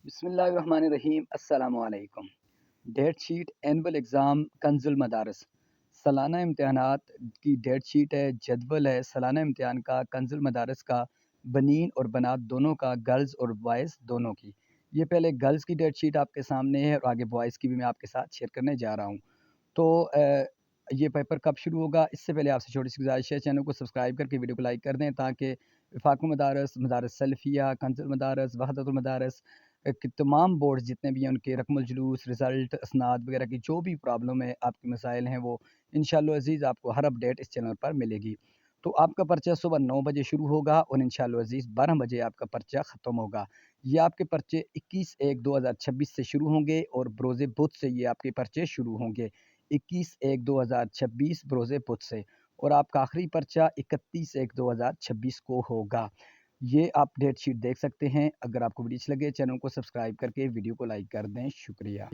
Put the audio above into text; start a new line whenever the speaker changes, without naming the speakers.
بسم اللہ الرحمن الرحیم، السلام علیکم۔ ڈیٹ شیٹ اینول ایگزام کنز المدارس سالانہ امتحانات کی ڈیٹ شیٹ ہے، جدول ہے سالانہ امتحان کا کنز المدارس کا، بنین اور بنات دونوں کا، گرلز اور بوائز دونوں کی۔ یہ پہلے گرلز کی ڈیٹ شیٹ آپ کے سامنے ہے اور آگے بوائز کی بھی میں آپ کے ساتھ شیئر کرنے جا رہا ہوں۔ تو یہ پیپر کب شروع ہوگا؟ اس سے پہلے آپ سے چھوٹی سی گزارش ہے، چینل کو سبسکرائب کر کے ویڈیو کو لائک کر دیں تاکہ وفاق المدارس، مدارس سلفیہ، کنز المدارس، وحدت المدارس کہ تمام بورڈز جتنے بھی ہیں ان کے رقم الجلوس، رزلٹ، اسناد وغیرہ کی جو بھی پرابلم ہے، آپ کے مسائل ہیں، وہ انشاءاللہ عزیز آپ کو ہر اپڈیٹ اس چینل پر ملے گی۔ تو آپ کا پرچہ صبح 9 بجے شروع ہوگا اور انشاءاللہ عزیز 12 بجے آپ کا پرچہ ختم ہوگا۔ یہ آپ کے پرچے 21/1/2026 سے شروع ہوں گے اور بروز بدھ سے یہ آپ کے پرچے شروع ہوں گے، 21/1/2026 بروز بدھ سے، اور آپ کا آخری پرچہ 31/1/2026 کو ہوگا۔ یہ آپ ڈیٹ شیٹ دیکھ سکتے ہیں۔ اگر آپ کو ویڈیو اچھی لگے چینل کو سبسکرائب کر کے ویڈیو کو لائک کر دیں، شکریہ۔